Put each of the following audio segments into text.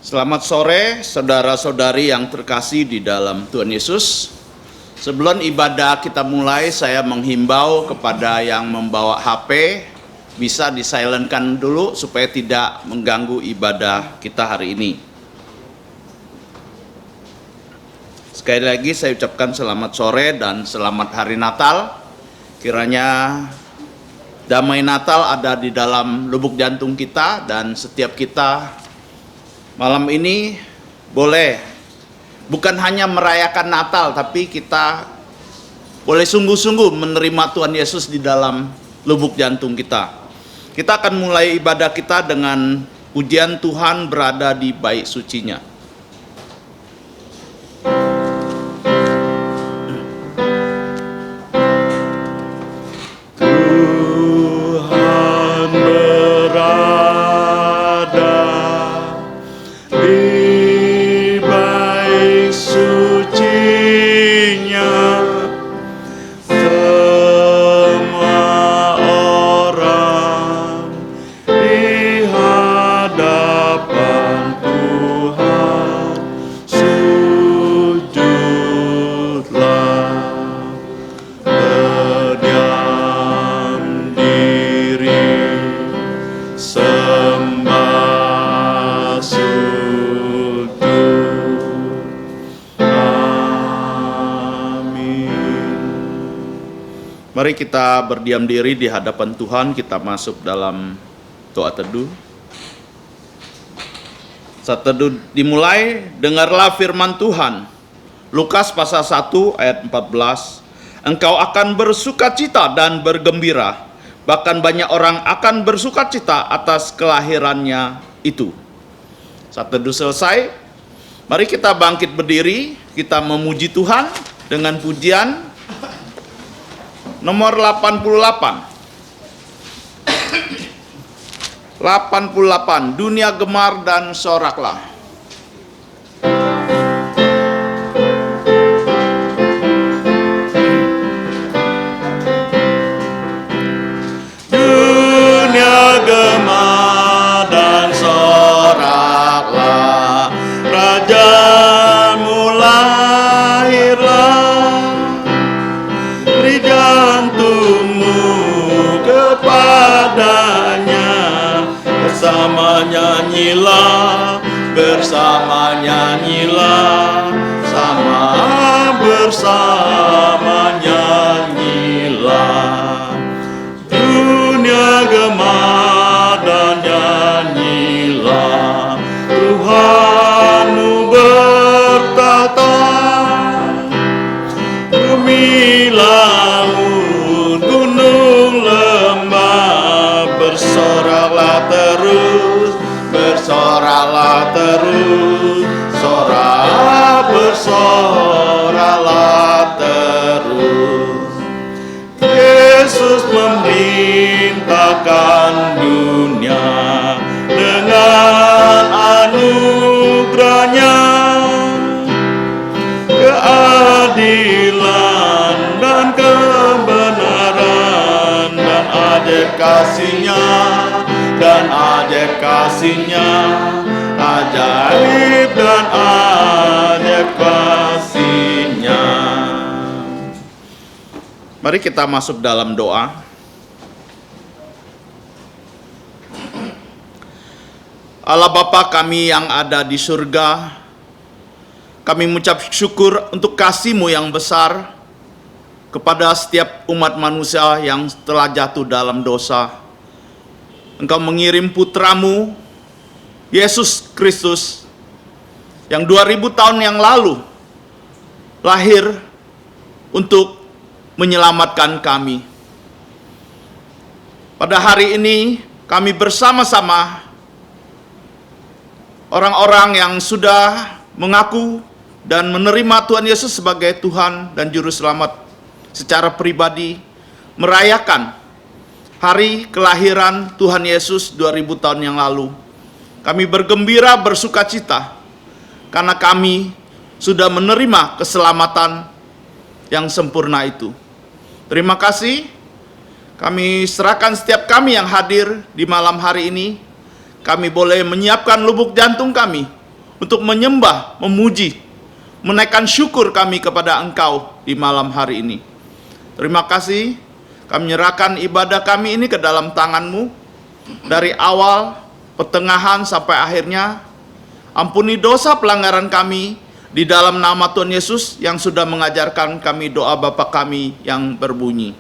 Selamat sore saudara-saudari yang terkasih di dalam Tuhan Yesus. Sebelum ibadah kita mulai, saya menghimbau kepada yang membawa HP bisa di-silentkan dulu supaya tidak mengganggu ibadah kita hari ini. Sekali lagi saya ucapkan selamat sore dan selamat hari Natal. Kiranya damai Natal ada di dalam lubuk jantung kita dan setiap kita malam ini boleh bukan hanya merayakan Natal, tapi kita boleh sungguh-sungguh menerima Tuhan Yesus di dalam lubuk jantung kita. Kita akan mulai ibadah kita dengan pujian Tuhan berada di bait sucinya. Mari kita berdiam diri di hadapan Tuhan, kita masuk dalam doa teduh. Saat teduh dimulai, dengarlah firman Tuhan. Lukas pasal 1 ayat 14. Engkau akan bersukacita dan bergembira, bahkan banyak orang akan bersukacita atas kelahirannya itu. Saat teduh selesai, mari kita bangkit berdiri, kita memuji Tuhan dengan pujian nomor 88. 88, dunia gemar dan soraklah. Dunia gemar dan soraklah, Rajamu lahirlah. Beri jantungmu kepadanya, bersama nyanyilah, bersama nyanyilah. Dunia gemar dan nyanyilah, Tuhanmu bertahta. Bumi, laut, gunung, lembah, bersoraklah terus, bersoraklah terus. Yesus memerintahkan dunia dengan anugerahnya, keadilan dan kebenaran dan ajaib kasihnya, ajaib dan ajaib kasihnya. Mari kita masuk dalam doa. Allah Bapa kami yang ada di surga, kami mengucap syukur untuk kasih-Mu yang besar kepada setiap umat manusia yang telah jatuh dalam dosa. Engkau mengirim putra-Mu, Yesus Kristus, yang 2000 tahun yang lalu lahir untuk menyelamatkan kami. Pada hari ini kami bersama-sama orang-orang yang sudah mengaku dan menerima Tuhan Yesus sebagai Tuhan dan Juru Selamat secara pribadi, merayakan hari kelahiran Tuhan Yesus 2000 tahun yang lalu. Kami bergembira, bersukacita, karena kami sudah menerima keselamatan yang sempurna itu. Terima kasih, kami serahkan setiap kami yang hadir di malam hari ini. Kami boleh menyiapkan lubuk jantung kami untuk menyembah, memuji, menaikkan syukur kami kepada Engkau di malam hari ini. Terima kasih, kami menyerahkan ibadah kami ini ke dalam tangan-Mu, dari awal, pertengahan, sampai akhirnya. Ampuni dosa pelanggaran kami di dalam nama Tuhan Yesus yang sudah mengajarkan kami doa Bapa kami yang berbunyi,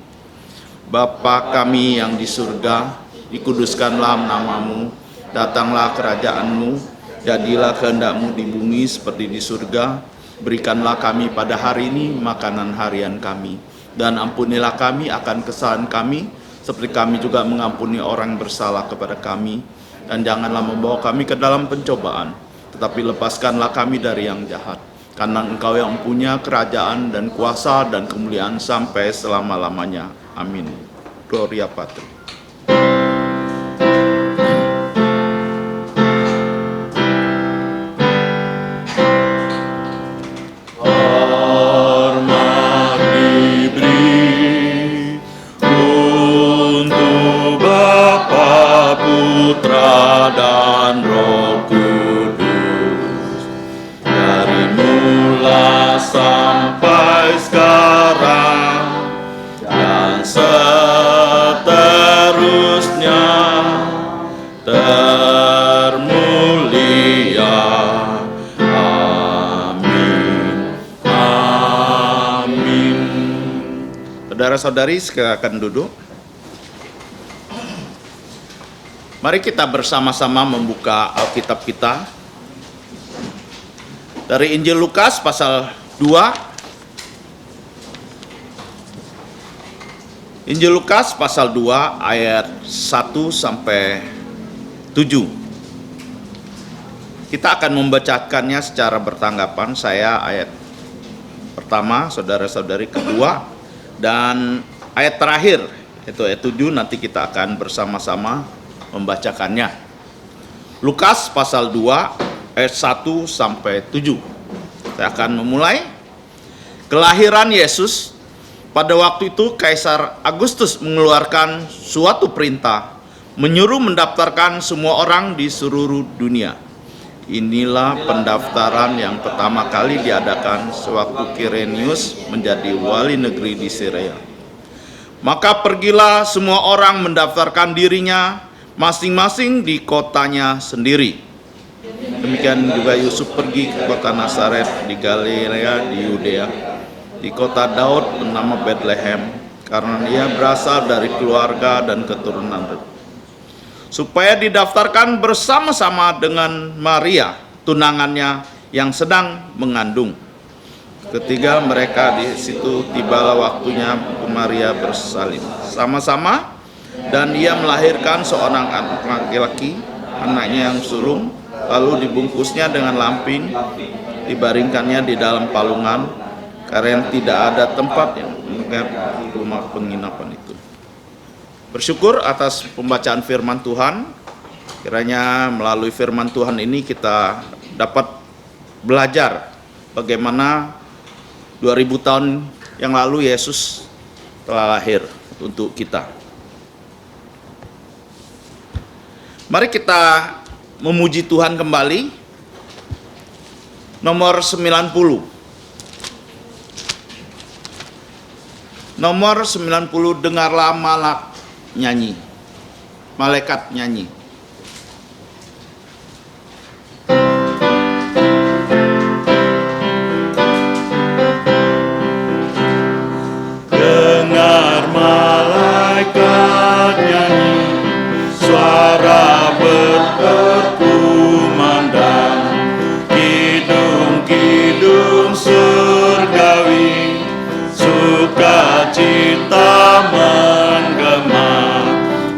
Bapa kami yang di surga, dikuduskanlah nama-Mu, datanglah kerajaan-Mu, jadilah kehendak-Mu di bumi seperti di surga. Berikanlah kami pada hari ini makanan harian kami, dan ampunilah kami akan kesalahan kami, seperti kami juga mengampuni orang yang bersalah kepada kami. Dan janganlah membawa kami ke dalam pencobaan, tetapi lepaskanlah kami dari yang jahat. Karena Engkau yang punya kerajaan dan kuasa dan kemuliaan sampai selama-lamanya. Amin. Gloria Patri. Saudara-saudari silakan duduk. Mari kita bersama-sama membuka Alkitab kita dari Injil Lukas pasal 2. Injil Lukas pasal 2 ayat 1 sampai 7. Kita akan membacakannya secara bertanggapan. Saya ayat pertama, saudara-saudari kedua, dan ayat terakhir, itu ayat 7, nanti kita akan bersama-sama membacakannya. Lukas pasal 2 ayat 1 sampai 7. Saya akan memulai. Kelahiran Yesus. Pada waktu itu Kaisar Agustus mengeluarkan suatu perintah, menyuruh mendaftarkan semua orang di seluruh dunia. Inilah pendaftaran yang pertama kali diadakan sewaktu Kirenius menjadi wali negeri di Syria. Maka pergilah semua orang mendaftarkan dirinya masing-masing di kotanya sendiri. Demikian juga Yusuf pergi ke kota Nazaret di Galilea di Yudea, di kota Daud bernama Bethlehem, karena dia berasal dari keluarga dan keturunan Daud, supaya didaftarkan bersama-sama dengan Maria, tunangannya yang sedang mengandung. Ketika mereka di situ, tibalah waktunya Maria bersalin sama-sama, dan ia melahirkan seorang anak laki-laki, anaknya yang sulung. Lalu dibungkusnya dengan lampin, dibaringkannya di dalam palungan, karena tidak ada tempat yang rumah penginapan itu. Bersyukur atas pembacaan firman Tuhan. Kiranya melalui firman Tuhan ini kita dapat belajar bagaimana 2000 tahun yang lalu Yesus telah lahir untuk kita. Mari kita memuji Tuhan kembali. Nomor 90. Nomor 90, dengarlah malaikat nyanyi. Dengar malaikat nyanyi, suara berkumandang, kidung-kidung surgawi, sukacita menggema.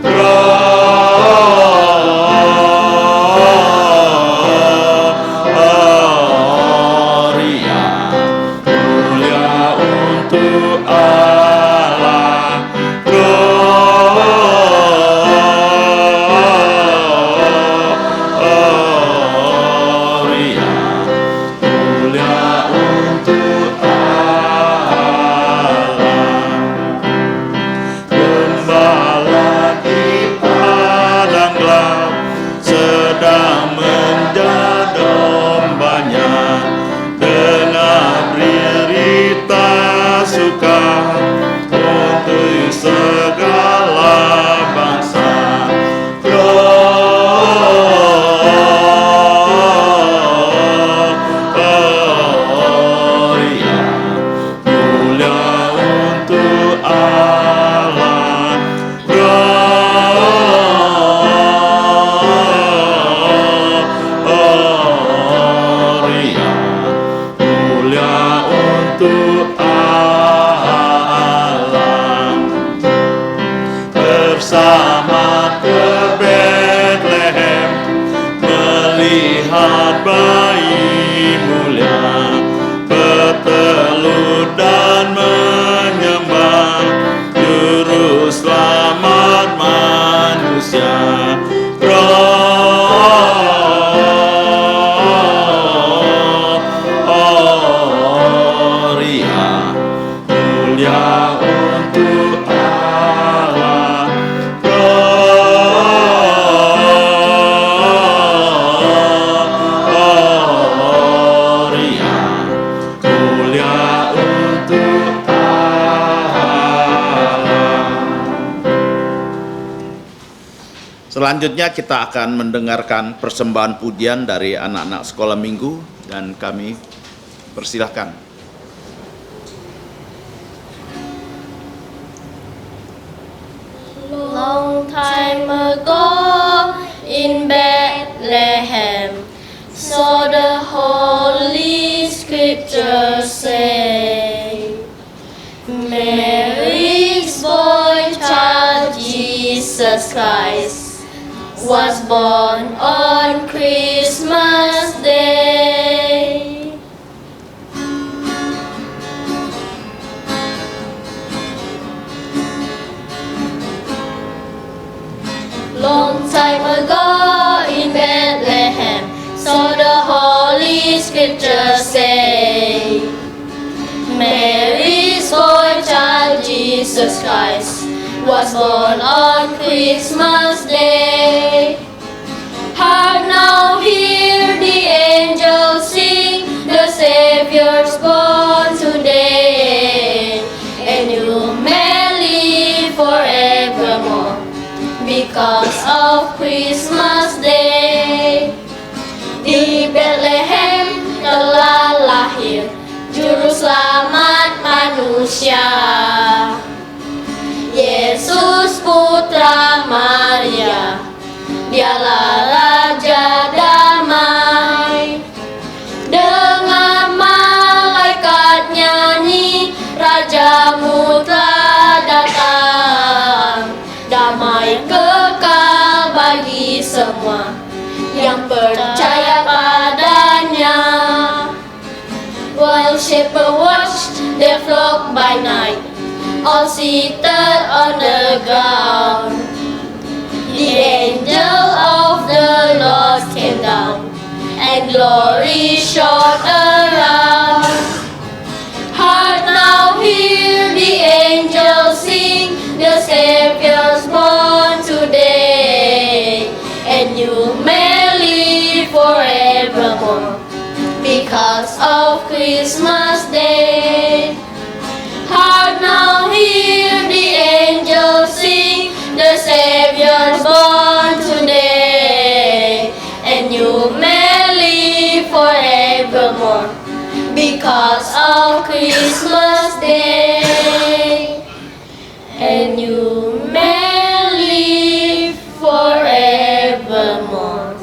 Roh Selanjutnya kita akan mendengarkan persembahan pujian dari anak-anak sekolah minggu dan kami persilahkan. Long time ago in Bethlehem, so the Holy Scriptures say, Mary's boy child Jesus Christ was born on Christmas Day. Long time ago in Bethlehem, so the Holy Scriptures say, Mary's boy child Jesus Christ was born on Christmas Day. Hark now, hear the angels sing, the Savior's born today, and you may live forevermore because of Christmas Day. Di Bethlehem telah lahir Juru Selamat manusia, Yesus putra Maria, dialah Raja damai. Dengan malaikat nyanyi, Rajamu telah datang. Damai kekal bagi semua yang percaya padanya. While shepherds watched their flock by night, all seated on the ground, the angel of the Lord came down, and glory shone around. Hark now, hear the angels sing, the Savior's born today, and you may live forevermore because of Christmas Day. Hark now, hear the angels sing, the Savior's born today, and you may live forevermore because of Christmas Day, and you may live forevermore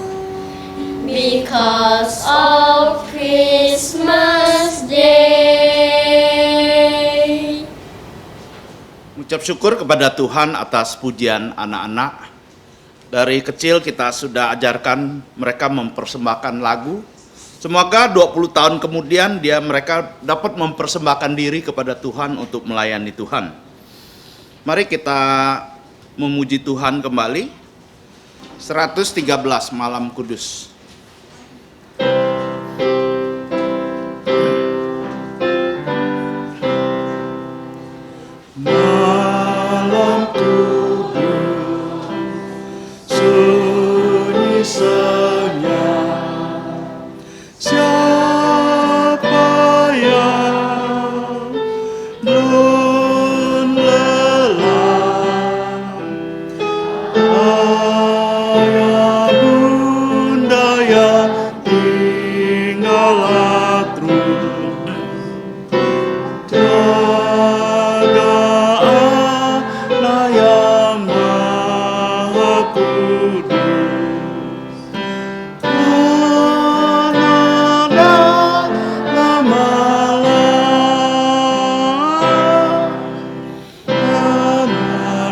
because of Christmas Day. Ucap syukur kepada Tuhan atas pujian anak-anak. Dari kecil kita sudah ajarkan mereka mempersembahkan lagu. Semoga 20 tahun kemudian mereka dapat mempersembahkan diri kepada Tuhan untuk melayani Tuhan. Mari kita memuji Tuhan kembali. 113 Malam Kudus. Malam kudus, sunyi senyap, siapa yang belum lelah? Ayah bunda yang tinggallah terus, jaga Allah yang Maha Kudus. Dalam malam,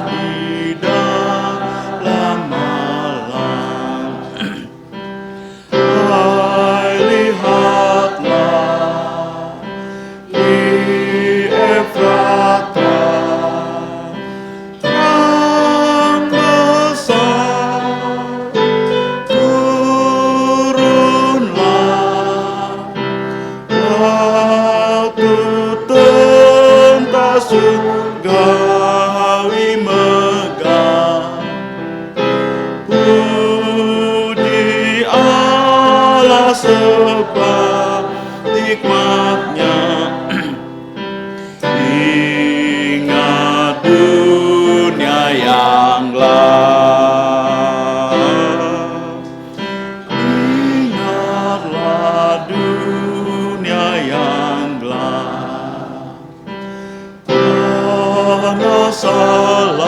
di dalam malam, hai lihatlah di Efrata, terang besar turunlah, ratu tentara surgawi megah. Puji Allah sebab nikmatnya. Ingat dunia yang lalu. salam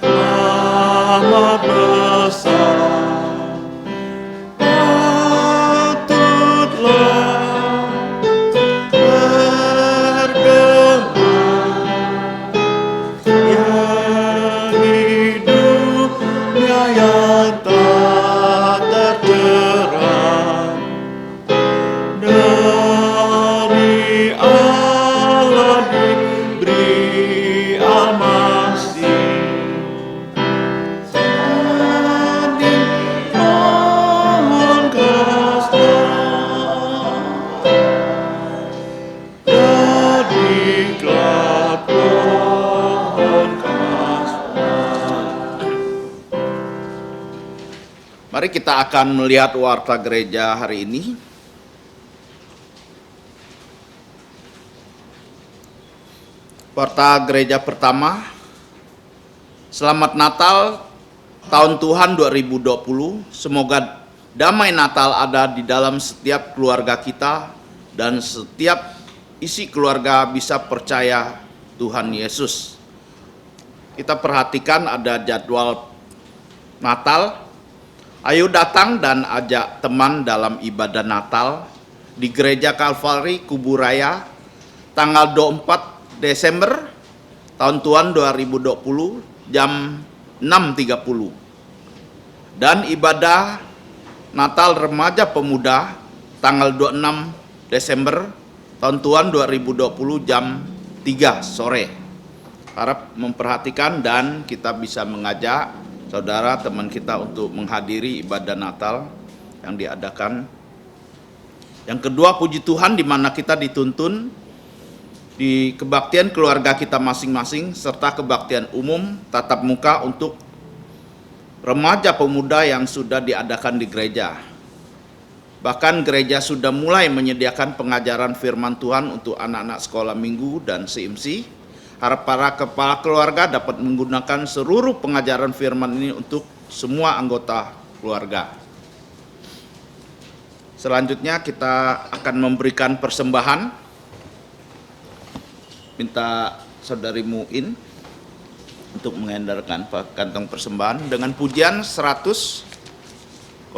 amat besar, patutlah bergema yang hidupnya yang tak tercerah dari Allah diberi almasih. Tanding pohon kasih, jadilah pohon kasih. Mari kita akan melihat warta gereja hari ini. Warta gereja pertama, Selamat Natal tahun Tuhan 2020. Semoga damai Natal ada di dalam setiap keluarga kita dan setiap isi keluarga bisa percaya Tuhan Yesus. Kita perhatikan ada jadwal Natal. Ayo datang dan ajak teman dalam ibadah Natal di Gereja Kalvari Kuburaya tanggal 24 Desember tahun Tuhan 2020 jam 6.30. Dan ibadah Natal Remaja Pemuda tanggal 26 Desember tahun Tuhan 2020 jam 3 sore. Harap memperhatikan dan kita bisa mengajak saudara teman kita untuk menghadiri ibadah Natal yang diadakan. Yang kedua, puji Tuhan, di mana kita dituntun di kebaktian keluarga kita masing-masing serta kebaktian umum tatap muka untuk remaja pemuda yang sudah diadakan di gereja. Bahkan gereja sudah mulai menyediakan pengajaran firman Tuhan untuk anak-anak sekolah minggu dan CMC. Harap para kepala keluarga dapat menggunakan seluruh pengajaran firman ini untuk semua anggota keluarga. Selanjutnya kita akan memberikan persembahan. Minta saudari Muin untuk mengendarkan kantong persembahan dengan pujian 103.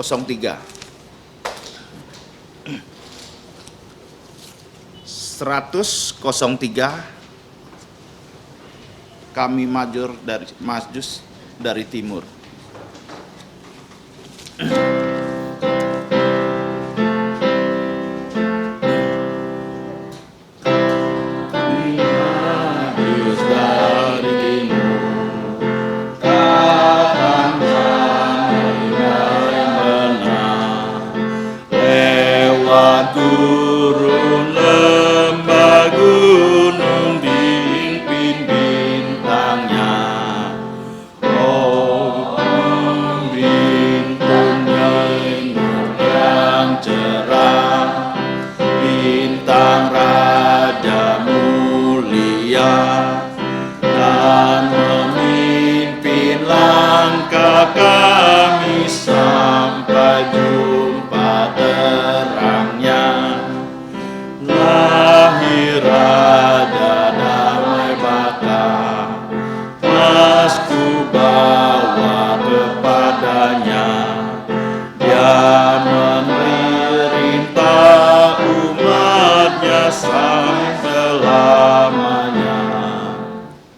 103 kami majus dari timur. Turun lembah gunung diimpin bintangnya, oh bintangnya yang cerah, bintang raja mulia dan memimpin langkah kami sampai jumpa terangnya. Lahir Raja damai baka, masku bawa kepadanya. Dia memerintah umatnya sampai selamanya.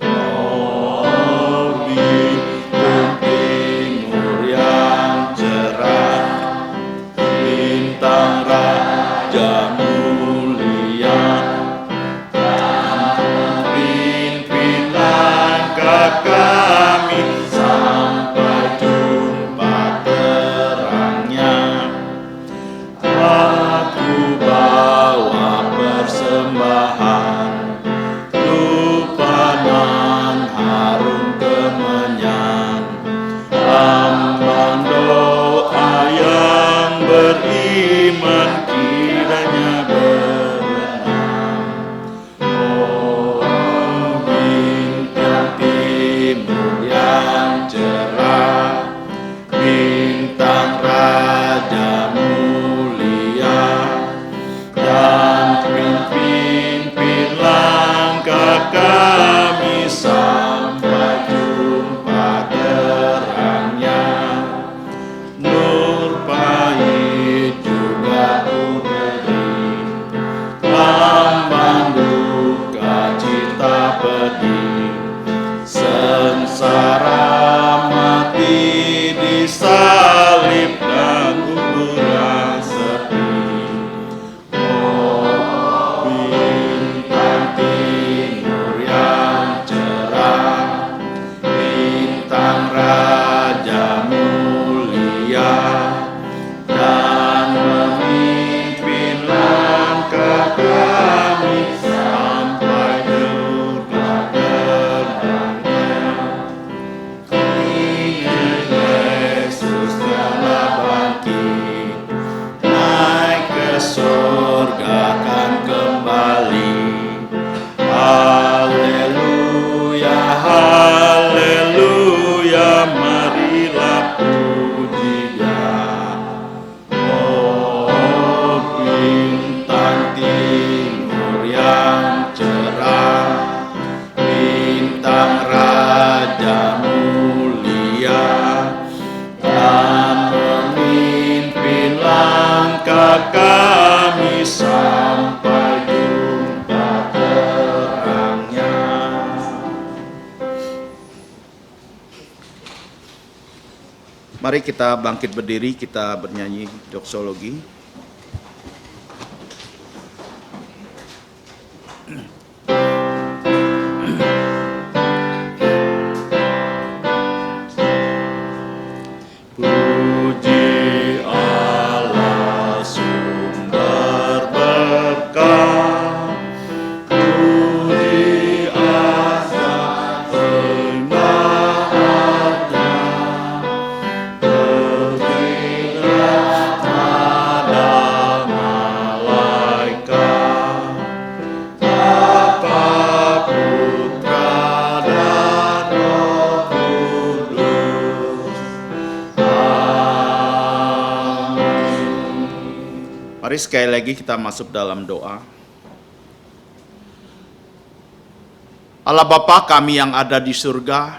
Oh bintang timur yang cerah, bintang raja mulia, pimpin langkah kami sampai jumpa terangnya. Aku bawa persembahan, lupanan harum kemenyan, lambang doa yang beriman. surga kan kembali. Haleluya, haleluya, marilah puji Dia. Oh, bintang timur yang cerah, bintang raja mulia, dan memimpin langkah kami sampai jumpa terangnya. Mari kita bangkit berdiri, kita bernyanyi doksologi. Puji Allah sumber berkah, puji Allah pengahatnya, berkhirat pada malaikat, Bapa, Putra, dan Roh Kudus. Mari sekali lagi kita masuk dalam doa. Allah Bapa kami yang ada di surga,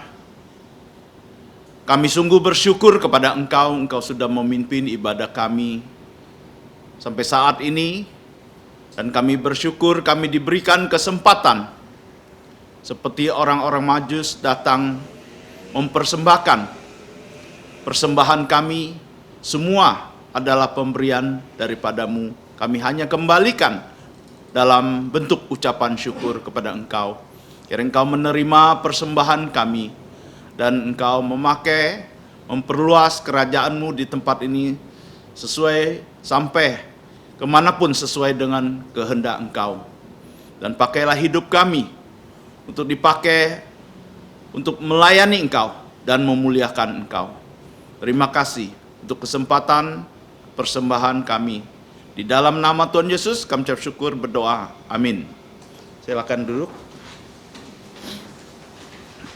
kami sungguh bersyukur kepada Engkau sudah memimpin ibadah kami sampai saat ini, dan kami bersyukur kami diberikan kesempatan seperti orang-orang Majus datang mempersembahkan persembahan kami, semua adalah pemberian daripadamu. Kami hanya kembalikan dalam bentuk ucapan syukur kepada Engkau. Kiranya Engkau menerima persembahan kami, dan Engkau memakai, memperluas kerajaan-Mu di tempat ini sesuai sampai kemanapun sesuai dengan kehendak Engkau. Dan pakailah hidup kami untuk dipakai untuk melayani Engkau dan memuliakan Engkau. Terima kasih untuk kesempatan persembahan kami. Di dalam nama Tuhan Yesus kami ucap syukur berdoa. Amin. Silakan duduk.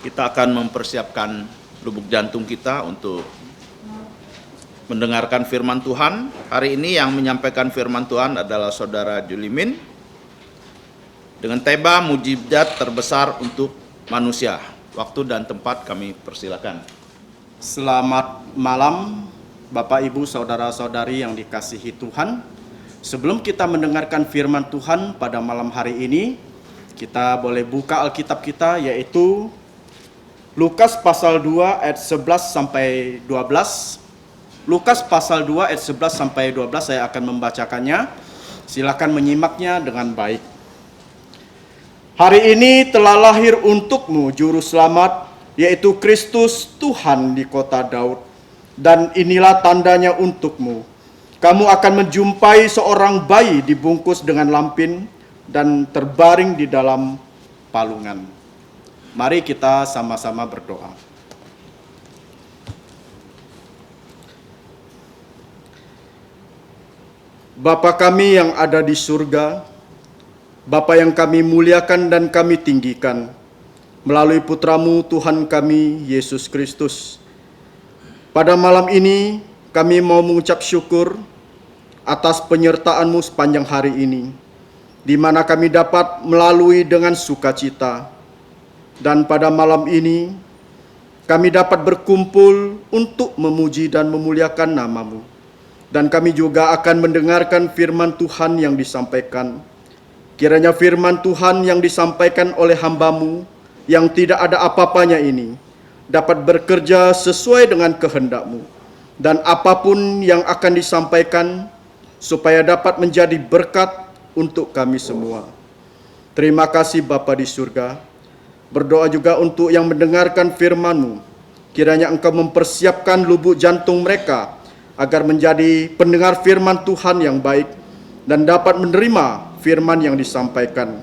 Kita akan mempersiapkan lubuk jantung kita untuk mendengarkan firman Tuhan. Hari ini yang menyampaikan firman Tuhan adalah Saudara Julimin dengan tema mujizat terbesar untuk manusia. Waktu dan tempat kami persilakan. Selamat malam Bapak Ibu Saudara-saudari yang dikasihi Tuhan. Sebelum kita mendengarkan firman Tuhan pada malam hari ini, kita boleh buka Alkitab kita, yaitu Lukas pasal 2 ayat 11 sampai 12. Lukas pasal 2 ayat 11 sampai 12 saya akan membacakannya. Silakan menyimaknya dengan baik. Hari ini telah lahir untukmu juru selamat, yaitu Kristus Tuhan di kota Daud. Dan inilah tandanya untukmu. Kamu akan menjumpai seorang bayi dibungkus dengan lampin dan terbaring di dalam palungan. Mari kita sama-sama berdoa. Bapa kami yang ada di surga, Bapa yang kami muliakan dan kami tinggikan, melalui putra-Mu Tuhan kami, Yesus Kristus. Pada malam ini, kami mau mengucap syukur atas penyertaan-Mu sepanjang hari ini, di mana kami dapat melalui dengan sukacita. Dan pada malam ini, kami dapat berkumpul untuk memuji dan memuliakan nama-Mu. Dan kami juga akan mendengarkan firman Tuhan yang disampaikan. Kiranya firman Tuhan yang disampaikan oleh hamba-Mu yang tidak ada apa-apanya ini dapat bekerja sesuai dengan kehendak-Mu. Dan apapun yang akan disampaikan supaya dapat menjadi berkat untuk kami semua. Terima kasih Bapa di surga. Berdoa juga untuk yang mendengarkan firman-Mu. Kiranya Engkau mempersiapkan lubuk jantung mereka agar menjadi pendengar firman Tuhan yang baik dan dapat menerima firman yang disampaikan.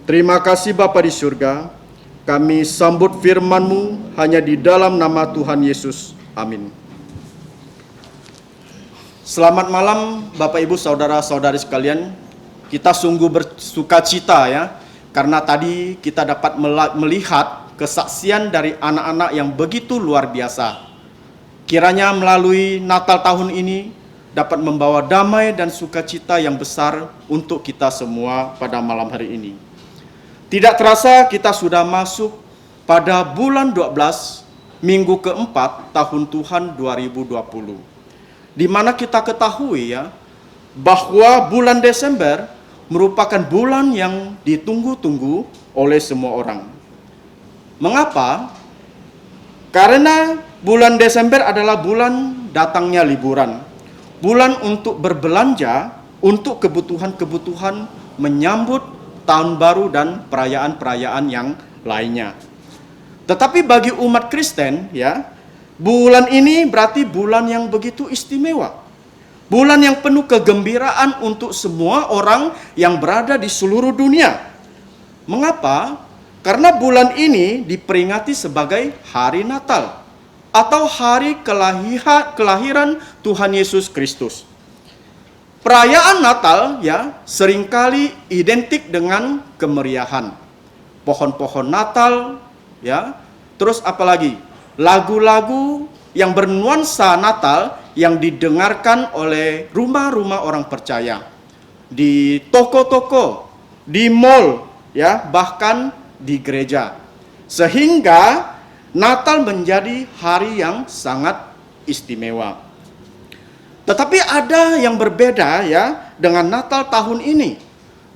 Terima kasih Bapa di surga. Kami sambut firman-Mu hanya di dalam nama Tuhan Yesus. Amin. Selamat malam Bapak Ibu Saudara-saudari sekalian. Kita sungguh bersukacita ya, karena tadi kita dapat melihat kesaksian dari anak-anak yang begitu luar biasa. Kiranya melalui Natal tahun ini dapat membawa damai dan sukacita yang besar untuk kita semua pada malam hari ini. Tidak terasa kita sudah masuk pada bulan 12, minggu keempat tahun Tuhan 2020. Di mana kita ketahui ya, bahwa bulan Desember merupakan bulan yang ditunggu-tunggu oleh semua orang. Mengapa? Karena bulan Desember adalah bulan datangnya liburan. Bulan untuk berbelanja, untuk kebutuhan-kebutuhan menyambut tahun baru dan perayaan-perayaan yang lainnya. Tetapi bagi umat Kristen ya, bulan ini berarti bulan yang begitu istimewa. Bulan yang penuh kegembiraan untuk semua orang yang berada di seluruh dunia. Mengapa? Karena bulan ini diperingati sebagai hari Natal atau hari kelahiran Tuhan Yesus Kristus. Perayaan Natal ya seringkali identik dengan kemeriahan. Pohon-pohon Natal ya, terus apalagi? Lagu-lagu yang bernuansa Natal yang didengarkan oleh rumah-rumah orang percaya, di toko-toko, di mall, ya, bahkan di gereja. Sehingga Natal menjadi hari yang sangat istimewa. Tetapi ada yang berbeda ya dengan Natal tahun ini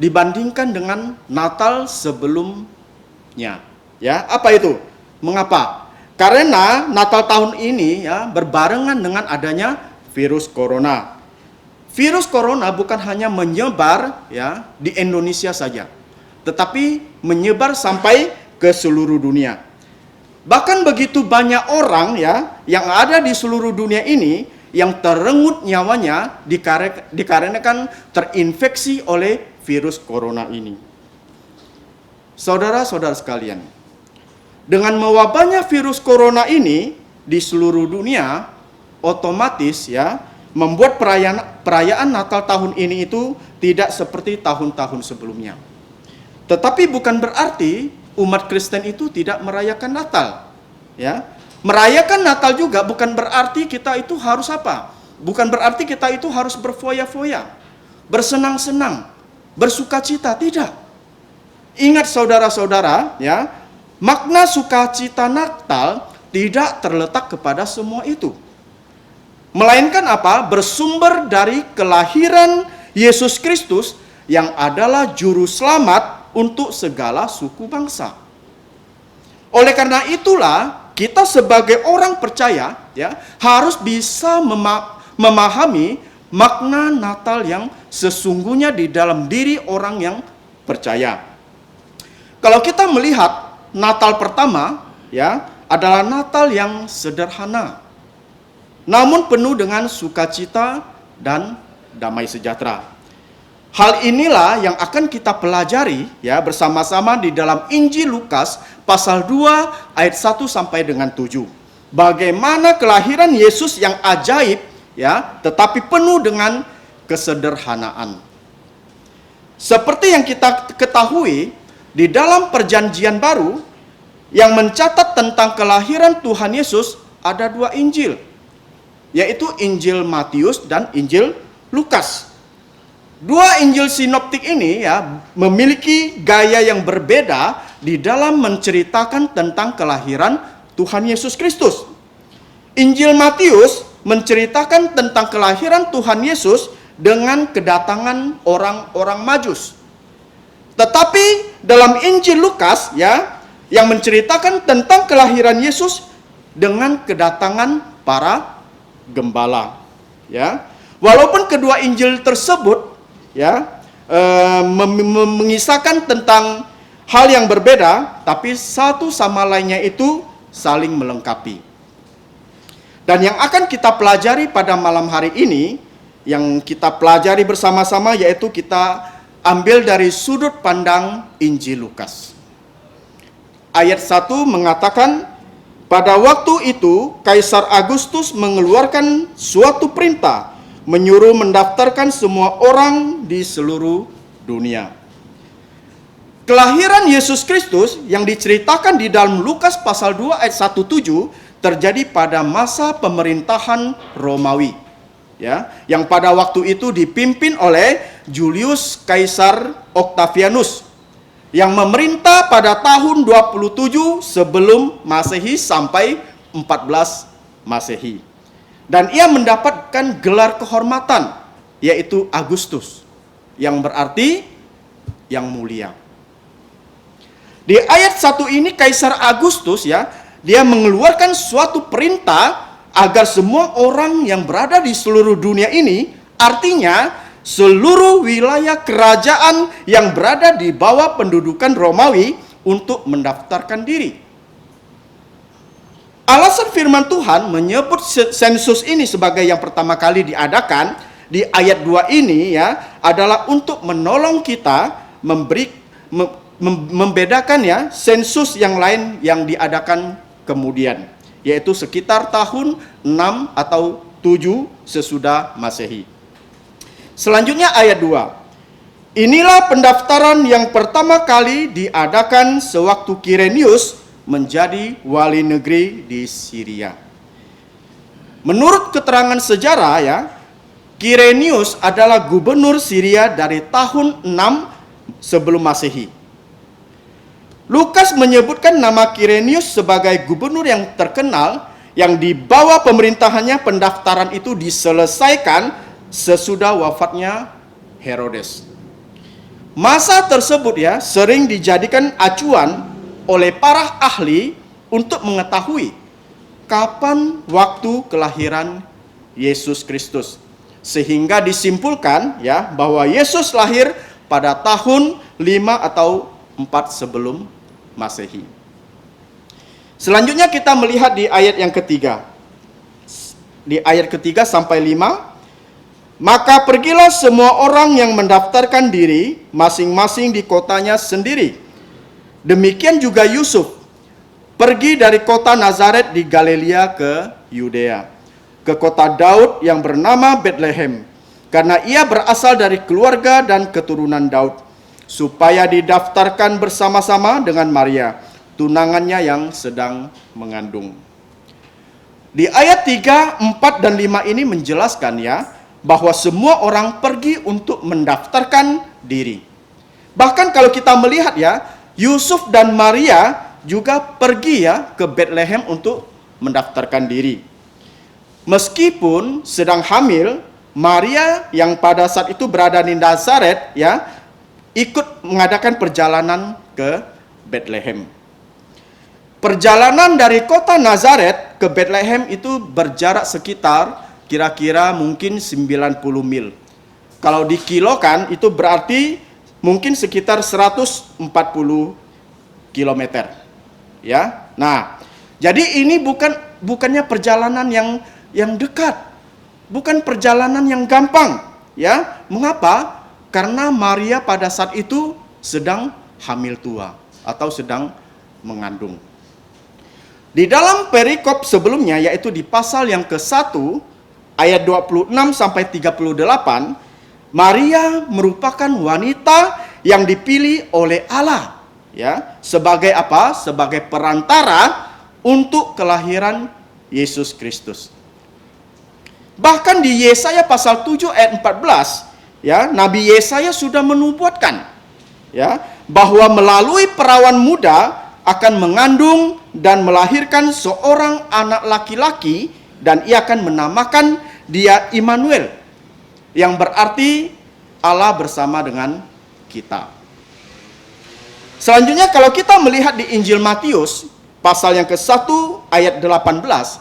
dibandingkan dengan Natal sebelumnya. Ya, apa itu? Mengapa? Karena Natal tahun ini ya berbarengan dengan adanya virus corona. Virus corona bukan hanya menyebar ya di Indonesia saja, tetapi menyebar sampai ke seluruh dunia. Bahkan begitu banyak orang ya yang ada di seluruh dunia ini yang terenggut nyawanya dikarenakan terinfeksi oleh virus corona ini. Saudara-saudara sekalian, dengan mewabahnya virus corona ini di seluruh dunia, otomatis ya membuat perayaan Natal tahun ini itu tidak seperti tahun-tahun sebelumnya. Tetapi bukan berarti umat Kristen itu tidak merayakan Natal. Ya, merayakan Natal juga bukan berarti kita itu harus apa? Bukan berarti kita itu harus berfoya-foya, bersenang-senang, bersukacita, tidak. Ingat saudara-saudara, ya. Makna sukacita Natal tidak terletak kepada semua itu. Melainkan apa? Bersumber dari kelahiran Yesus Kristus yang adalah juru selamat untuk segala suku bangsa. Oleh karena itulah kita sebagai orang percaya ya harus bisa memahami makna Natal yang sesungguhnya di dalam diri orang yang percaya. Kalau kita melihat Natal pertama ya adalah Natal yang sederhana, namun penuh dengan sukacita dan damai sejahtera. Hal inilah yang akan kita pelajari ya bersama-sama di dalam Injil Lukas pasal 2 ayat 1 sampai dengan 7. Bagaimana kelahiran Yesus yang ajaib ya tetapi penuh dengan kesederhanaan. Seperti yang kita ketahui, di dalam perjanjian baru yang mencatat tentang kelahiran Tuhan Yesus ada dua Injil, yaitu Injil Matius dan Injil Lukas. Dua Injil sinoptik ini ya memiliki gaya yang berbeda di dalam menceritakan tentang kelahiran Tuhan Yesus Kristus. Injil Matius menceritakan tentang kelahiran Tuhan Yesus dengan kedatangan orang-orang Majus. Tetapi dalam Injil Lukas ya yang menceritakan tentang kelahiran Yesus dengan kedatangan para gembala. Ya, walaupun kedua Injil tersebut ya mengisahkan tentang hal yang berbeda, tapi satu sama lainnya itu saling melengkapi. Dan yang akan kita pelajari pada malam hari ini, yang kita pelajari bersama-sama yaitu kita ambil dari sudut pandang Injil Lukas. Ayat 1 mengatakan, pada waktu itu Kaisar Agustus mengeluarkan suatu perintah menyuruh mendaftarkan semua orang di seluruh dunia. Kelahiran Yesus Kristus yang diceritakan di dalam Lukas pasal 2 ayat 17 terjadi pada masa pemerintahan Romawi, ya, yang pada waktu itu dipimpin oleh Julius Kaisar Octavianus yang memerintah pada tahun 27 sebelum Masehi sampai 14 Masehi. Dan ia mendapatkan gelar kehormatan yaitu Agustus, yang berarti yang mulia. Di ayat 1 ini Kaisar Agustus, ya, dia mengeluarkan suatu perintah agar semua orang yang berada di seluruh dunia ini, artinya seluruh wilayah kerajaan yang berada di bawah pendudukan Romawi, untuk mendaftarkan diri. Alasan firman Tuhan menyebut sensus ini sebagai yang pertama kali diadakan di ayat 2 ini, ya, adalah untuk menolong kita membedakan, ya, sensus yang lain yang diadakan kemudian, yaitu sekitar tahun 6 atau 7 sesudah Masehi. Selanjutnya ayat 2. Inilah pendaftaran yang pertama kali diadakan sewaktu Kirenius menjadi wali negeri di Syria. Menurut keterangan sejarah, ya, Kirenius adalah gubernur Syria dari tahun 6 sebelum Masehi. Lukas menyebutkan nama Kirenius sebagai gubernur yang terkenal yang di bawah pemerintahannya pendaftaran itu diselesaikan sesudah wafatnya Herodes. Masa tersebut, ya, sering dijadikan acuan oleh para ahli untuk mengetahui kapan waktu kelahiran Yesus Kristus, sehingga disimpulkan, ya, bahwa Yesus lahir pada tahun 5 atau 4 sebelum Masehi. Selanjutnya kita melihat di ayat yang ketiga. Di ayat ketiga sampai 5. Maka pergilah semua orang yang mendaftarkan diri masing-masing di kotanya sendiri. Demikian juga Yusuf pergi dari kota Nazaret di Galilea ke Yudea, ke kota Daud yang bernama Betlehem, karena ia berasal dari keluarga dan keturunan Daud, supaya didaftarkan bersama-sama dengan Maria, tunangannya yang sedang mengandung. Di ayat 3, 4, dan 5 ini menjelaskan, ya, bahwa semua orang pergi untuk mendaftarkan diri. Bahkan kalau kita melihat, ya, Yusuf dan Maria juga pergi, ya, ke Betlehem untuk mendaftarkan diri. Meskipun sedang hamil, Maria yang pada saat itu berada di Nazaret, ya, ikut mengadakan perjalanan ke Betlehem. Perjalanan dari kota Nazaret ke Betlehem itu berjarak sekitar kira-kira mungkin 90 mil. Kalau dikilokan itu berarti mungkin sekitar 140 kilometer. Ya. Nah, jadi ini bukannya perjalanan yang dekat. Bukan perjalanan yang gampang, ya. Mengapa? Karena Maria pada saat itu sedang hamil tua atau sedang mengandung. Di dalam perikop sebelumnya, yaitu di pasal yang ke-1 ayat 26 sampai 38, Maria merupakan wanita yang dipilih oleh Allah, ya, sebagai apa? Sebagai perantara untuk kelahiran Yesus Kristus. Bahkan di Yesaya pasal 7 ayat 14, ya, Nabi Yesaya sudah menubuatkan, ya, bahwa melalui perawan muda akan mengandung dan melahirkan seorang anak laki-laki, dan ia akan menamakan dia Immanuel, yang berarti Allah bersama dengan kita. Selanjutnya kalau kita melihat di Injil Matius pasal yang ke-1 ayat 18,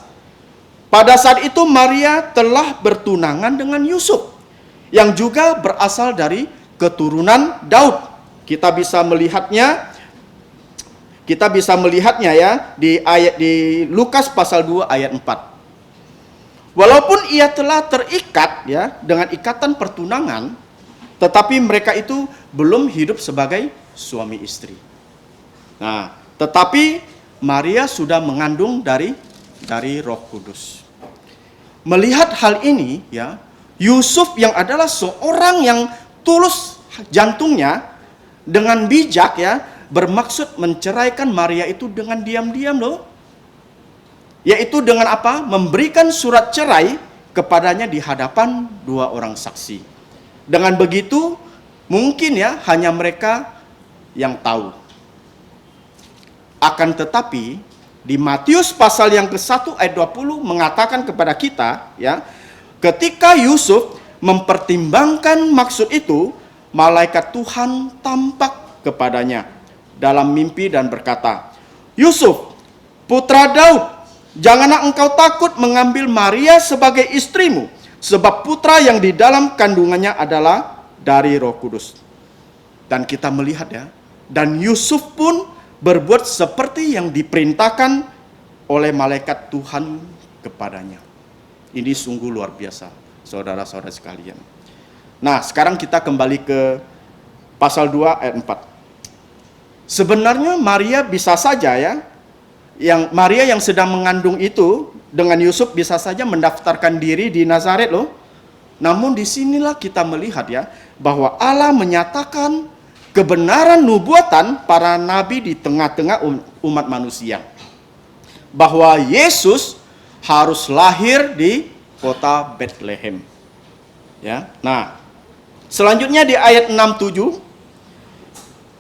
pada saat itu Maria telah bertunangan dengan Yusuf yang juga berasal dari keturunan Daud. Kita bisa melihatnya, ya, di Lukas pasal 2 ayat 4. Walaupun ia telah terikat, ya, dengan ikatan pertunangan, tetapi mereka itu belum hidup sebagai suami istri. Nah, tetapi Maria sudah mengandung dari Roh Kudus. Melihat hal ini, ya, Yusuf yang adalah seorang yang tulus jantungnya, dengan bijak ya, bermaksud menceraikan Maria itu dengan diam-diam loh. Yaitu dengan apa? Memberikan surat cerai kepadanya di hadapan dua orang saksi. Dengan begitu, mungkin ya hanya mereka yang tahu. Akan tetapi, di Matius pasal yang ke-1 ayat 20 mengatakan kepada kita, ya, ketika Yusuf mempertimbangkan maksud itu, malaikat Tuhan tampak kepadanya dalam mimpi dan berkata, "Yusuf, putra Daud, janganlah engkau takut mengambil Maria sebagai istrimu, sebab putra yang di dalam kandungannya adalah dari Roh Kudus." Dan kita melihat ya, dan Yusuf pun berbuat seperti yang diperintahkan oleh malaikat Tuhan kepadanya. Ini sungguh luar biasa, saudara-saudara sekalian. Nah, sekarang kita kembali ke pasal 2 ayat 4. Sebenarnya Maria bisa saja ya, Maria yang sedang mengandung itu dengan Yusuf bisa saja mendaftarkan diri di Nazaret loh. Namun disinilah kita melihat ya, bahwa Allah menyatakan kebenaran nubuatan para nabi di tengah-tengah umat manusia. Bahwa Yesus harus lahir di kota Bethlehem. Ya. Nah, selanjutnya di ayat 6-7,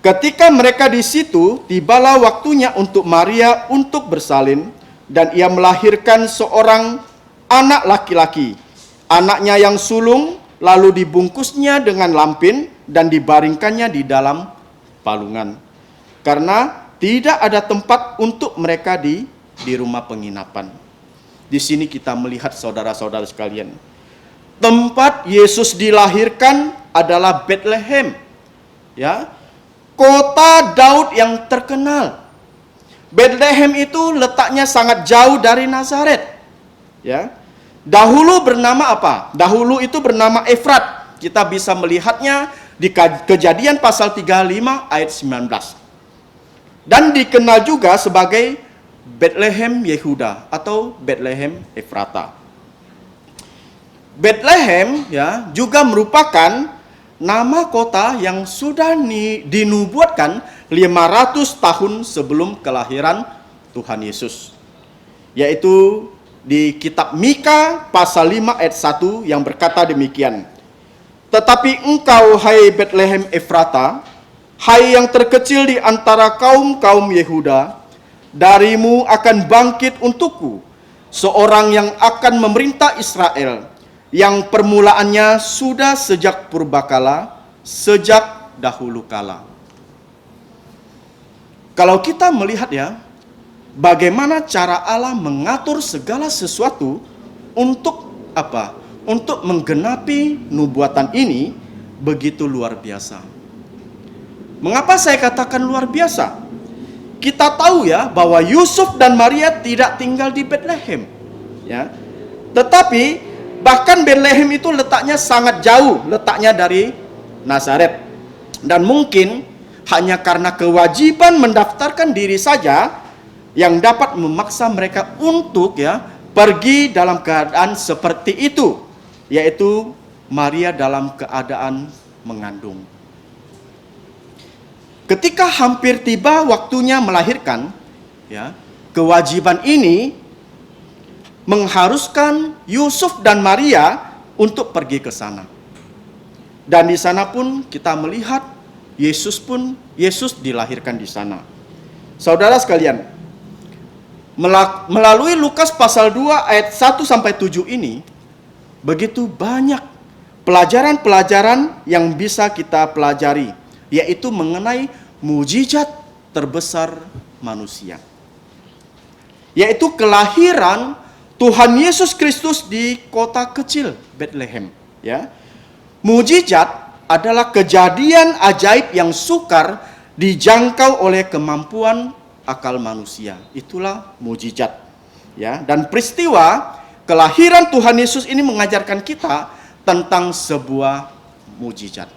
ketika mereka di situ, tibalah waktunya untuk Maria untuk bersalin, dan ia melahirkan seorang anak laki-laki. Anaknya yang sulung, lalu dibungkusnya dengan lampin dan dibaringkannya di dalam palungan. Karena tidak ada tempat untuk mereka di rumah penginapan. Di sini kita melihat saudara-saudara sekalian, tempat Yesus dilahirkan adalah Bethlehem. Ya, kota Daud yang terkenal. Bethlehem itu letaknya sangat jauh dari Nazaret. Ya. Dahulu bernama apa? Dahulu itu bernama Efrat. Kita bisa melihatnya di Kejadian pasal 35 ayat 19. Dan dikenal juga sebagai Bethlehem Yehuda atau Bethlehem Efrata. Bethlehem ya juga merupakan nama kota yang sudah dinubuatkan 500 tahun sebelum kelahiran Tuhan Yesus. Yaitu di kitab Mika pasal 5 ayat 1 yang berkata demikian. "Tetapi engkau, hai Bethlehem Efrata, hai yang terkecil di antara kaum-kaum Yehuda, darimu akan bangkit untukku seorang yang akan memerintah Israel, yang permulaannya sudah sejak purbakala, sejak dahulu kala." Kalau kita melihat ya, bagaimana cara Allah mengatur segala sesuatu untuk apa? Untuk menggenapi nubuatan ini begitu luar biasa. Mengapa saya katakan luar biasa? Kita tahu ya bahwa Yusuf dan Maria tidak tinggal di Bethlehem, ya. Tetapi bahkan Bethlehem itu letaknya sangat jauh, letaknya dari Nazaret. Dan mungkin hanya karena kewajiban mendaftarkan diri saja yang dapat memaksa mereka untuk ya pergi dalam keadaan seperti itu, yaitu Maria dalam keadaan mengandung. Ketika hampir tiba waktunya melahirkan, ya, kewajiban ini mengharuskan Yusuf dan Maria untuk pergi ke sana. Dan di sana pun kita melihat Yesus dilahirkan di sana. Saudara sekalian, melalui Lukas pasal 2 ayat 1 sampai 7 ini begitu banyak pelajaran-pelajaran yang bisa kita pelajari, yaitu mengenai mujizat terbesar manusia, yaitu kelahiran Tuhan Yesus Kristus di kota kecil Bethlehem, ya. Mujizat adalah kejadian ajaib yang sukar dijangkau oleh kemampuan akal manusia. Itulah mujizat, ya. Dan peristiwa kelahiran Tuhan Yesus ini mengajarkan kita tentang sebuah mujizat.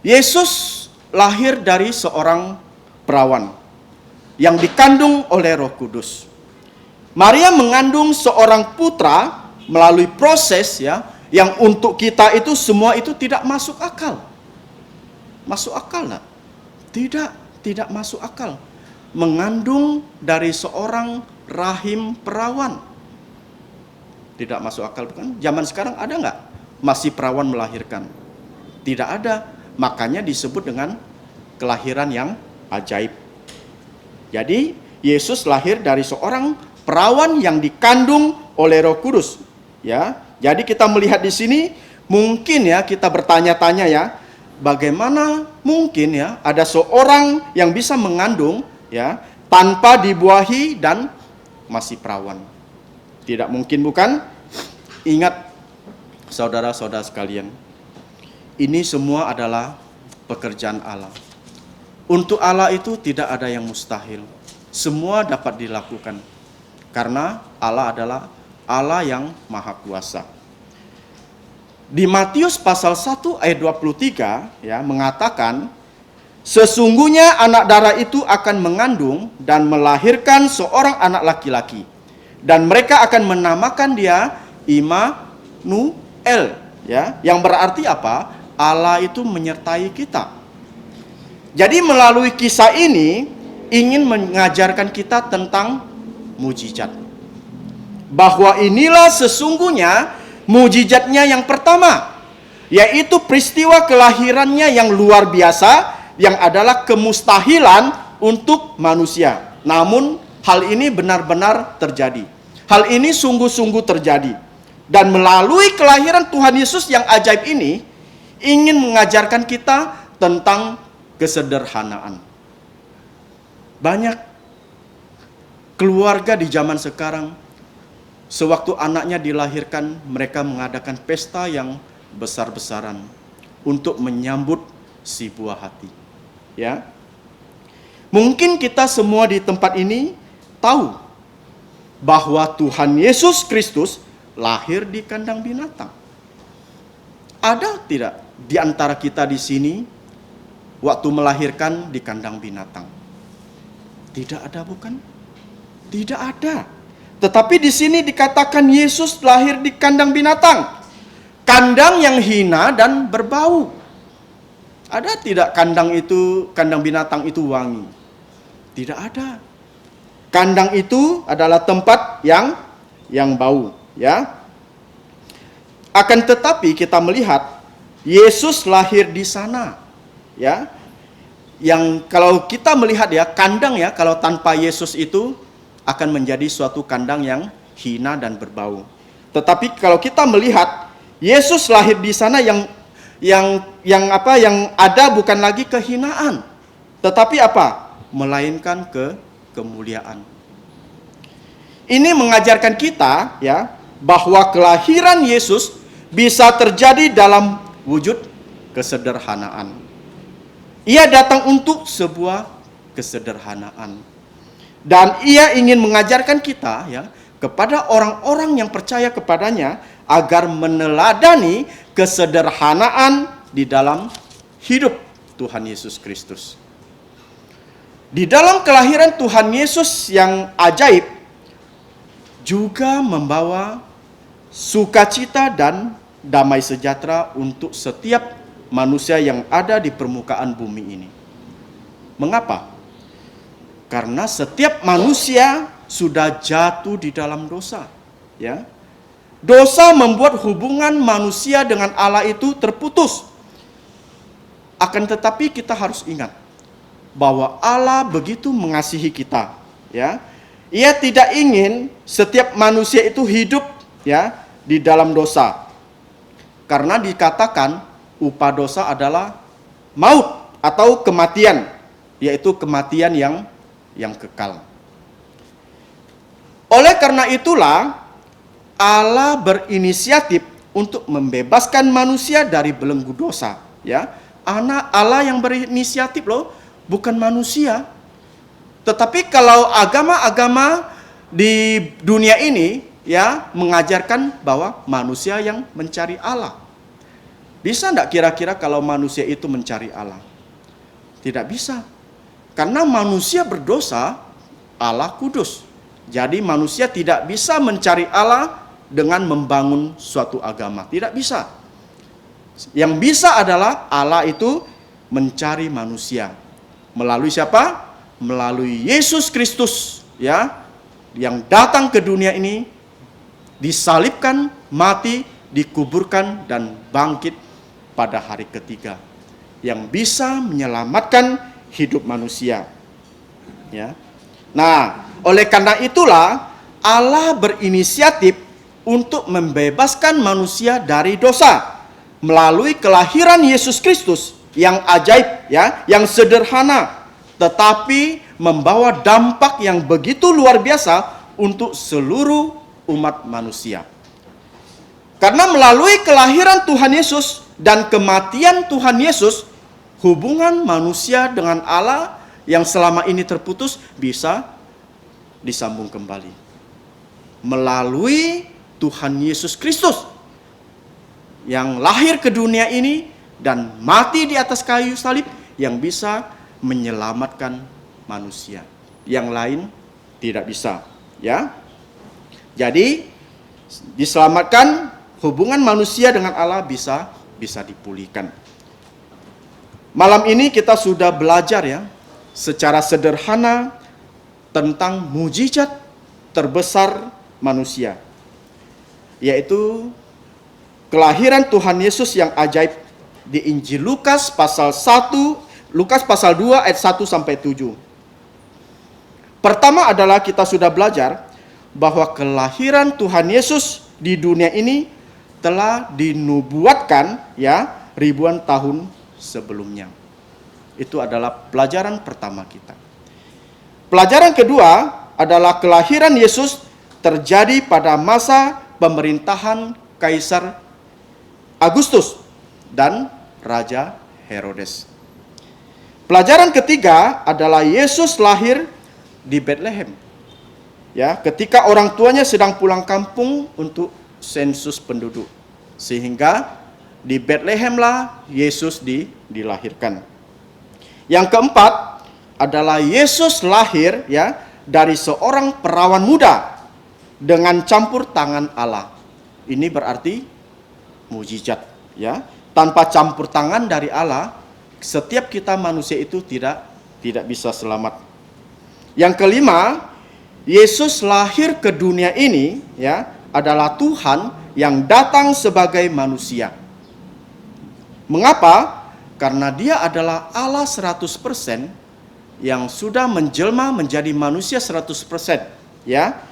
Yesus lahir dari seorang perawan yang dikandung oleh Roh Kudus. Maria mengandung seorang putra melalui proses ya, yang untuk kita itu semua itu tidak masuk akal. Masuk akal enggak? Tidak masuk akal. Mengandung dari seorang rahim perawan. Tidak masuk akal, bukan? Zaman sekarang ada nggak masih perawan melahirkan? Tidak ada. Makanya disebut dengan kelahiran yang ajaib. Jadi Yesus lahir dari seorang perawan yang dikandung oleh Roh Kudus. Ya, jadi kita melihat di sini mungkin ya kita bertanya-tanya ya, bagaimana mungkin ya ada seorang yang bisa mengandung ya tanpa dibuahi dan masih perawan? Tidak mungkin, bukan? Ingat saudara-saudara sekalian, ini semua adalah pekerjaan Allah. Untuk Allah itu tidak ada yang mustahil. Semua dapat dilakukan. Karena Allah adalah Allah yang Maha Kuasa. Di Matius pasal 1 ayat 23 ya mengatakan, sesungguhnya anak darah itu akan mengandung dan melahirkan seorang anak laki-laki, dan mereka akan menamakan dia Immanuel, ya, yang berarti apa? Allah itu menyertai kita. Jadi melalui kisah ini ingin mengajarkan kita tentang mujizat. Bahwa inilah sesungguhnya mujizatnya yang pertama, yaitu peristiwa kelahirannya yang luar biasa, yang adalah kemustahilan untuk manusia. Namun hal ini benar-benar terjadi. Hal ini sungguh-sungguh terjadi. Dan melalui kelahiran Tuhan Yesus yang ajaib ini, ingin mengajarkan kita tentang kesederhanaan. Banyak keluarga di zaman sekarang, sewaktu anaknya dilahirkan, mereka mengadakan pesta yang besar-besaran untuk menyambut si buah hati. Ya, mungkin kita semua di tempat ini tahu bahwa Tuhan Yesus Kristus lahir di kandang binatang. Ada tidak di antara kita di sini waktu melahirkan di kandang binatang? Tidak ada, bukan? Tidak ada. Tetapi di sini dikatakan Yesus lahir di kandang binatang. Kandang yang hina dan berbau. Ada tidak kandang binatang itu wangi? Tidak ada. Kandang itu adalah tempat yang bau, ya. Akan tetapi kita melihat Yesus lahir di sana, ya. Yang kalau kita melihat ya, kandang ya, kalau tanpa Yesus itu akan menjadi suatu kandang yang hina dan berbau. Tetapi kalau kita melihat Yesus lahir di sana yang ada bukan lagi kehinaan, tetapi apa? Melainkan kemuliaan. Ini mengajarkan kita ya bahwa kelahiran Yesus bisa terjadi dalam wujud kesederhanaan. Ia datang untuk sebuah kesederhanaan. Dan ia ingin mengajarkan kita ya kepada orang-orang yang percaya kepadanya agar meneladani kesederhanaan di dalam hidup Tuhan Yesus Kristus. Di dalam kelahiran Tuhan Yesus yang ajaib juga membawa sukacita dan damai sejahtera untuk setiap manusia yang ada di permukaan bumi ini. Mengapa? Karena setiap manusia sudah jatuh di dalam dosa, ya. Dosa membuat hubungan manusia dengan Allah itu terputus. Akan tetapi kita harus ingat bahwa Allah begitu mengasihi kita, ya. Ia tidak ingin setiap manusia itu hidup ya di dalam dosa. Karena dikatakan upah dosa adalah maut atau kematian, yaitu kematian yang kekal. Oleh karena itulah Allah berinisiatif untuk membebaskan manusia dari belenggu dosa, ya. Allah yang berinisiatif loh, bukan manusia. Tetapi kalau agama-agama di dunia ini ya mengajarkan bahwa manusia yang mencari Allah. Bisa enggak kira-kira kalau manusia itu mencari Allah? Tidak bisa. Karena manusia berdosa, Allah kudus. Jadi manusia tidak bisa mencari Allah dengan membangun suatu agama. Tidak bisa. Yang bisa adalah Allah itu mencari manusia. Melalui siapa? Melalui Yesus Kristus, ya, yang datang ke dunia ini, disalibkan, mati, dikuburkan, dan bangkit pada hari ketiga, yang bisa menyelamatkan hidup manusia. Ya. Nah, oleh karena itulah Allah berinisiatif untuk membebaskan manusia dari dosa melalui kelahiran Yesus Kristus yang ajaib, ya, yang sederhana, tetapi membawa dampak yang begitu luar biasa untuk seluruh umat manusia. Karena melalui kelahiran Tuhan Yesus dan kematian Tuhan Yesus, hubungan manusia dengan Allah yang selama ini terputus bisa disambung kembali. Melalui Tuhan Yesus Kristus yang lahir ke dunia ini dan mati di atas kayu salib, yang bisa menyelamatkan manusia. Yang lain tidak bisa, ya. Jadi diselamatkan, hubungan manusia dengan Allah bisa dipulihkan. Malam ini kita sudah belajar, ya, secara sederhana tentang mujizat terbesar manusia, yaitu kelahiran Tuhan Yesus yang ajaib di Injil Lukas pasal 2 ayat 1 sampai 7. Pertama adalah kita sudah belajar bahwa kelahiran Tuhan Yesus di dunia ini telah dinubuatkan, ya, ribuan tahun sebelumnya. Itu adalah pelajaran pertama kita. Pelajaran kedua adalah kelahiran Yesus terjadi pada masa pemerintahan Kaisar Agustus dan Raja Herodes. Pelajaran ketiga adalah Yesus lahir di Bethlehem. Ya, ketika orang tuanya sedang pulang kampung untuk sensus penduduk. Sehingga di Bethlehemlah Yesus dilahirkan. Yang keempat adalah Yesus lahir, ya, dari seorang perawan muda dengan campur tangan Allah. Ini berarti mujizat, ya. Tanpa campur tangan dari Allah, setiap kita manusia itu tidak bisa selamat. Yang kelima, Yesus lahir ke dunia ini, ya, adalah Tuhan yang datang sebagai manusia. Mengapa? Karena dia adalah Allah 100% yang sudah menjelma menjadi manusia 100%, ya,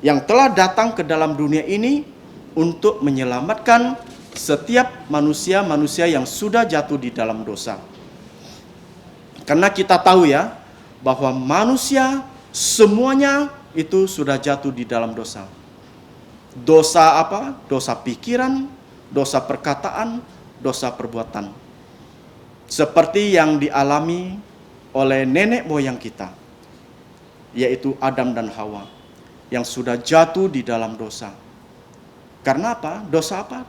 yang telah datang ke dalam dunia ini untuk menyelamatkan setiap manusia yang sudah jatuh di dalam dosa. Karena kita tahu, ya, bahwa manusia semuanya itu sudah jatuh di dalam dosa. Dosa apa? Dosa pikiran, dosa perkataan, dosa perbuatan. Seperti yang dialami oleh nenek moyang kita, yaitu Adam dan Hawa, yang sudah jatuh di dalam dosa. Karena apa? Dosa apa?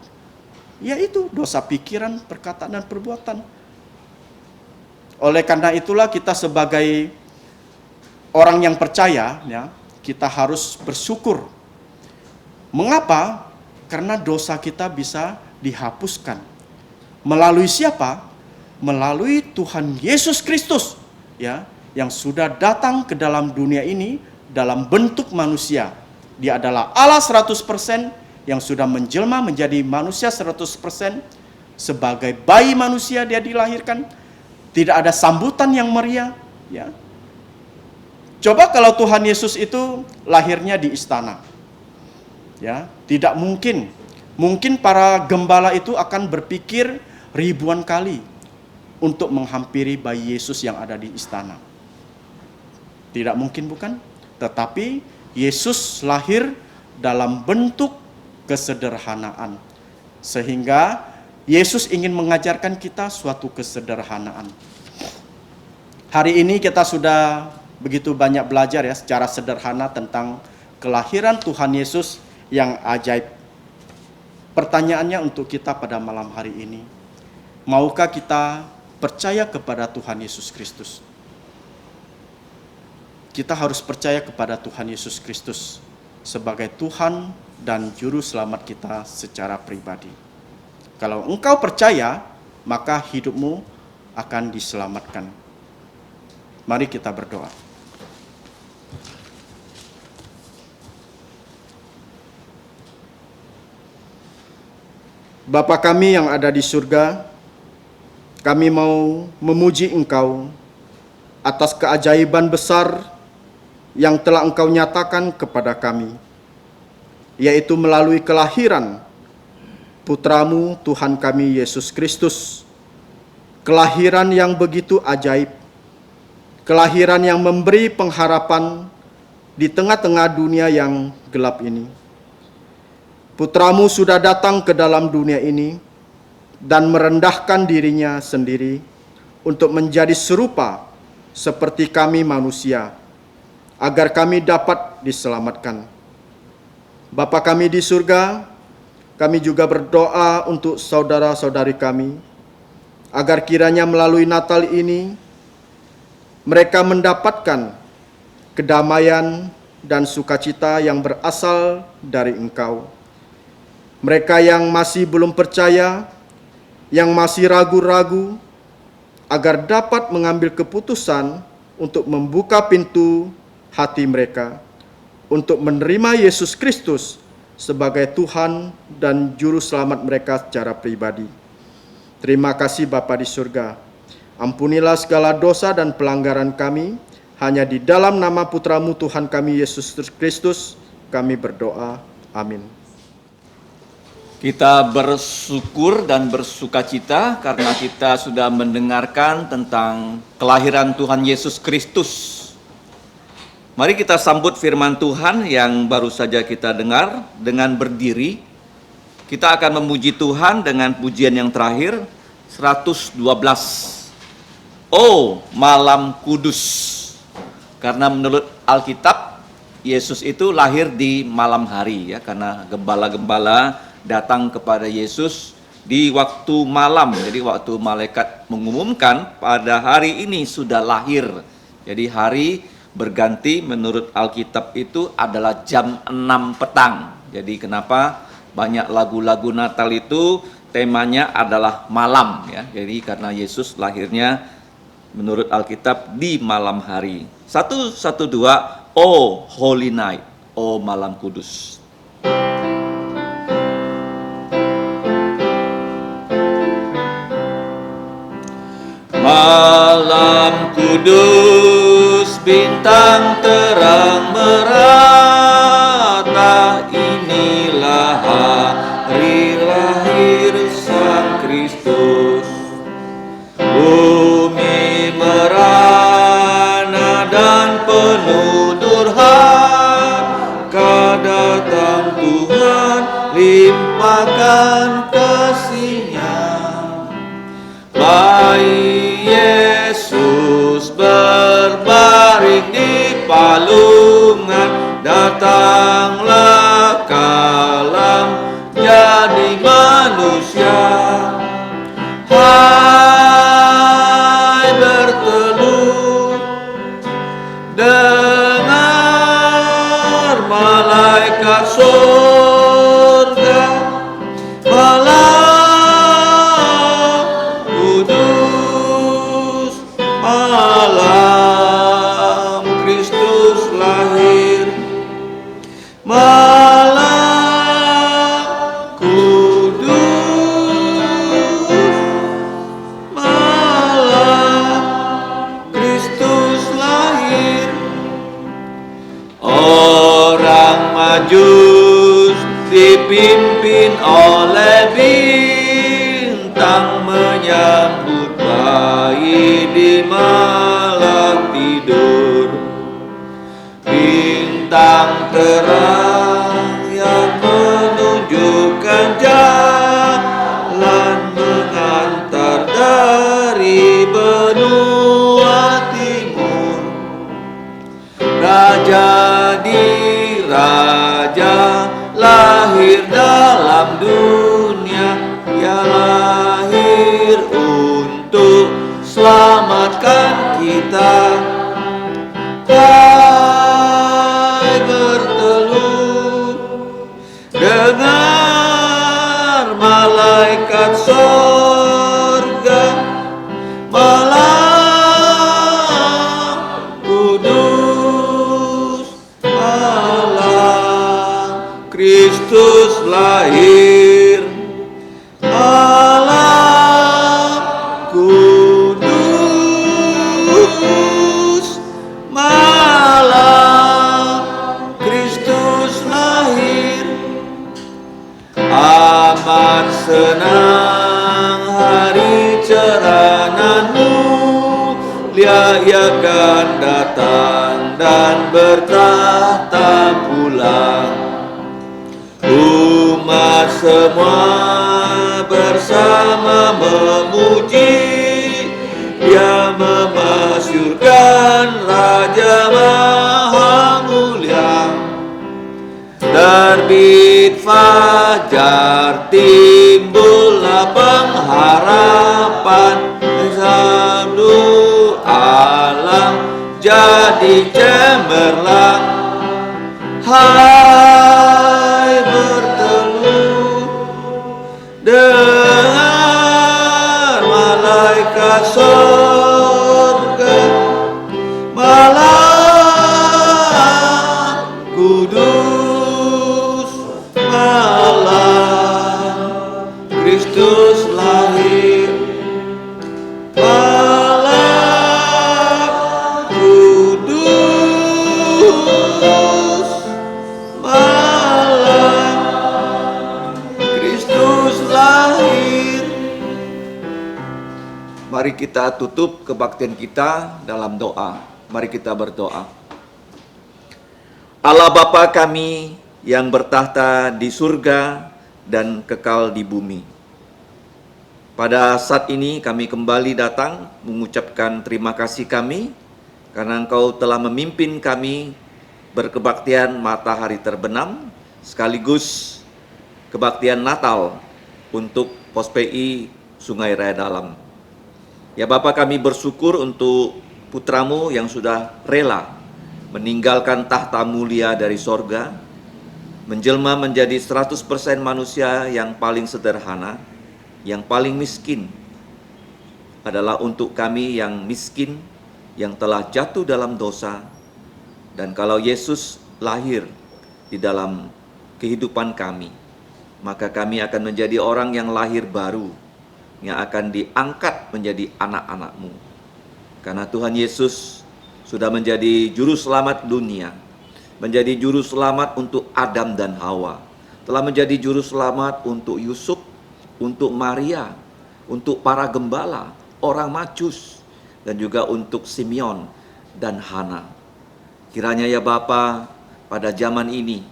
Yaitu dosa pikiran, perkataan, dan perbuatan. Oleh karena itulah kita sebagai orang yang percaya, ya, kita harus bersyukur. Mengapa? Karena dosa kita bisa dihapuskan. Melalui siapa? Melalui Tuhan Yesus Kristus, ya, yang sudah datang ke dalam dunia ini dalam bentuk manusia. Dia adalah Allah 100% yang sudah menjelma menjadi manusia 100%. Sebagai bayi manusia dia dilahirkan. Tidak ada sambutan yang meriah, ya. Coba kalau Tuhan Yesus itu lahirnya di istana, ya, tidak mungkin. Mungkin para gembala itu akan berpikir ribuan kali untuk menghampiri bayi Yesus yang ada di istana. Tidak mungkin, bukan? Tetapi Yesus lahir dalam bentuk kesederhanaan. Sehingga Yesus ingin mengajarkan kita suatu kesederhanaan. Hari ini kita sudah begitu banyak belajar, ya, secara sederhana tentang kelahiran Tuhan Yesus yang ajaib. Pertanyaannya untuk kita pada malam hari ini, maukah kita percaya kepada Tuhan Yesus Kristus? Kita harus percaya kepada Tuhan Yesus Kristus sebagai Tuhan dan Juru Selamat kita secara pribadi. Kalau engkau percaya, maka hidupmu akan diselamatkan. Mari kita berdoa. Bapa kami yang ada di surga, kami mau memuji Engkau atas keajaiban besar yang telah Engkau nyatakan kepada kami, yaitu melalui kelahiran Putramu Tuhan kami Yesus Kristus. Kelahiran yang begitu ajaib, kelahiran yang memberi pengharapan di tengah-tengah dunia yang gelap ini. Putramu sudah datang ke dalam dunia ini dan merendahkan dirinya sendiri untuk menjadi serupa seperti kami manusia, agar kami dapat diselamatkan. Bapa kami di surga, kami juga berdoa untuk saudara-saudari kami, agar kiranya melalui Natal ini, mereka mendapatkan kedamaian dan sukacita yang berasal dari Engkau. Mereka yang masih belum percaya, yang masih ragu-ragu, agar dapat mengambil keputusan untuk membuka pintu hati mereka untuk menerima Yesus Kristus sebagai Tuhan dan Juru Selamat mereka secara pribadi. Terima kasih Bapa di surga. Ampunilah segala dosa dan pelanggaran kami. Hanya di dalam nama Putramu Tuhan kami Yesus Kristus kami berdoa. Amin. Kita bersyukur dan bersukacita karena kita sudah mendengarkan tentang kelahiran Tuhan Yesus Kristus. Mari kita sambut firman Tuhan yang baru saja kita dengar dengan berdiri. Kita akan memuji Tuhan dengan pujian yang terakhir, 112. Oh, malam kudus. Karena menurut Alkitab, Yesus itu lahir di malam hari ya, karena gembala-gembala datang kepada Yesus di waktu malam. Jadi waktu malaikat mengumumkan pada hari ini sudah lahir. Jadi hari berganti menurut Alkitab itu adalah jam 6 petang. Jadi kenapa banyak lagu-lagu Natal itu temanya adalah malam ya. Jadi karena Yesus lahirnya menurut Alkitab di malam hari. 112, Oh Holy Night, Oh malam kudus. Malam kudus, bintang terang merata, inilah hari lahir Sang Kristus. Bumi merana dan penuh durhaka, datang Tuhan limpahkan kasih-Nya. Bayi Yesus berbaring di palungan, datanglah kalam jadi manusia. Hai berteduh, dengar malaikat surga, malam kudus, malam Kristus lahir, malam kudus, malam Kristus lahir. Orang Majus dipimpin oleh bintang menyambut bayi di malam tidur. Bintang terang yang menunjukkan jalan mengantar dari benua timur. Raja diraja lahir dalam dunia, Ia lahir untuk selamatkan kita. Hai berteduh, ia akan datang dan bertahta pulang. Umat semua bersama memuji, Dia memasyurkan Raja Maha Mulia. Terbit fajar, timbullah pengharapan, sabdu alam jadi cemerlang. Hai berteluh, dengar malaikat surga, malam kudus, malam Kristus lahir, malam kudus, malam Kristus lahir. Mari kita tutup kebaktian kita dalam doa. Mari kita berdoa. Allah Bapa kami yang bertahta di surga dan kekal di bumi. Pada saat ini kami kembali datang mengucapkan terima kasih kami karena Engkau telah memimpin kami berkebaktian matahari terbenam sekaligus kebaktian Natal untuk Pos PI Sungai Raya Dalam. Ya Bapa, kami bersyukur untuk putramu yang sudah rela meninggalkan tahta mulia dari sorga, menjelma menjadi 100% manusia yang paling sederhana, yang paling miskin, adalah untuk kami yang miskin, yang telah jatuh dalam dosa. Dan kalau Yesus lahir di dalam kehidupan kami, maka kami akan menjadi orang yang lahir baru, yang akan diangkat menjadi anak-anak-Mu. Karena Tuhan Yesus sudah menjadi juru selamat dunia, menjadi juru selamat untuk Adam dan Hawa, telah menjadi juru selamat untuk Yusuf, untuk Maria, untuk para gembala, orang Majus, dan juga untuk Simeon dan Hana. Kiranya ya Bapa, pada zaman ini,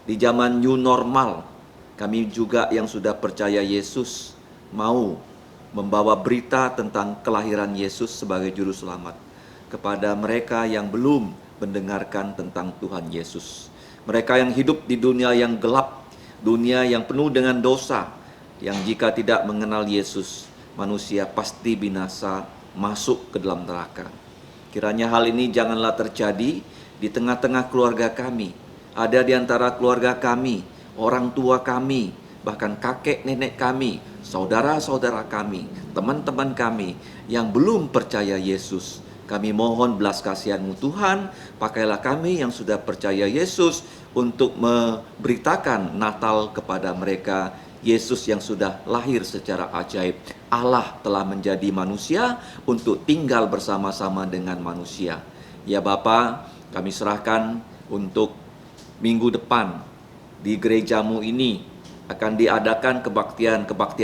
di zaman new normal, kami juga yang sudah percaya Yesus mau membawa berita tentang kelahiran Yesus sebagai juru selamat kepada mereka yang belum mendengarkan tentang Tuhan Yesus. Mereka yang hidup di dunia yang gelap, dunia yang penuh dengan dosa, yang jika tidak mengenal Yesus, manusia pasti binasa, masuk ke dalam neraka. Kiranya hal ini janganlah terjadi di tengah-tengah keluarga kami. Ada di antara keluarga kami, orang tua kami, bahkan kakek nenek kami, saudara-saudara kami, teman-teman kami yang belum percaya Yesus. Kami mohon belas kasihan-Mu Tuhan, pakailah kami yang sudah percaya Yesus untuk memberitakan Natal kepada mereka. Yesus yang sudah lahir secara ajaib. Allah telah menjadi manusia untuk tinggal bersama-sama dengan manusia. Ya Bapa, kami serahkan untuk minggu depan di gerejamu ini akan diadakan kebaktian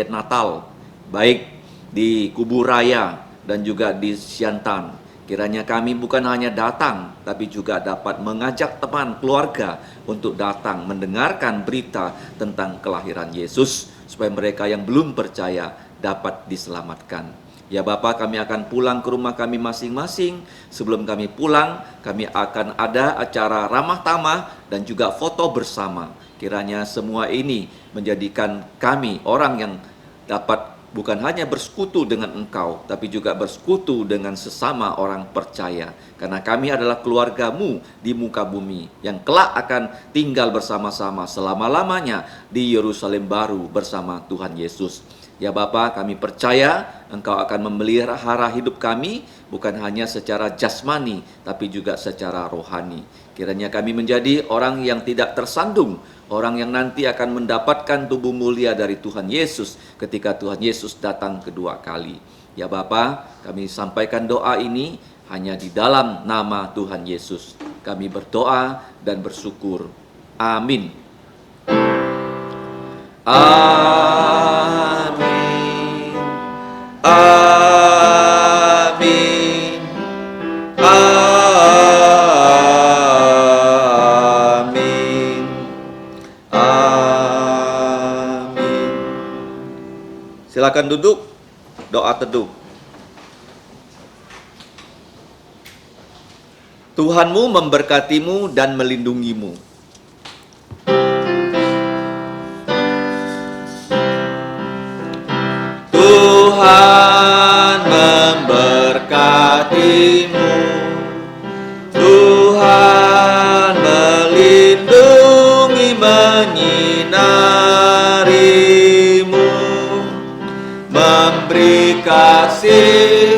Natal, baik di Kubur Raya dan juga di Siantan. Kiranya kami bukan hanya datang, tapi juga dapat mengajak teman keluarga untuk datang mendengarkan berita tentang kelahiran Yesus, supaya mereka yang belum percaya dapat diselamatkan. Ya Bapa, kami akan pulang ke rumah kami masing-masing. Sebelum kami pulang, kami akan ada acara ramah tamah dan juga foto bersama. Kiranya semua ini menjadikan kami orang yang dapat bukan hanya bersekutu dengan Engkau, tapi juga bersekutu dengan sesama orang percaya. Karena kami adalah keluarga-Mu di muka bumi, yang kelak akan tinggal bersama-sama selama-lamanya di Yerusalem baru bersama Tuhan Yesus. Ya Bapa, kami percaya Engkau akan memelihara hidup kami, bukan hanya secara jasmani, tapi juga secara rohani. Kiranya kami menjadi orang yang tidak tersandung, orang yang nanti akan mendapatkan tubuh mulia dari Tuhan Yesus ketika Tuhan Yesus datang kedua kali. Ya Bapa, kami sampaikan doa ini hanya di dalam nama Tuhan Yesus. Kami berdoa dan bersyukur. Amin. Amin. Amin. silakan duduk. Doa teduh. Tuhanmu memberkatimu dan melindungimu. Tuhan memberkatimu. Tuhan melindungi, menyinarimu, memberi kasih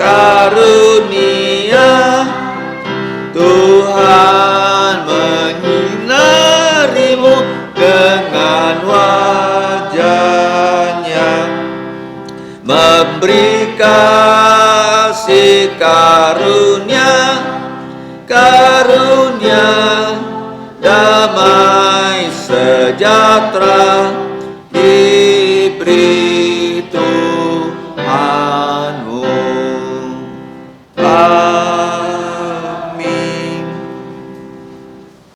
karunia. Tuhan menyinarimu dengan wajahnya, memberi kasih karunia, karunia, damai sejahtera diberi.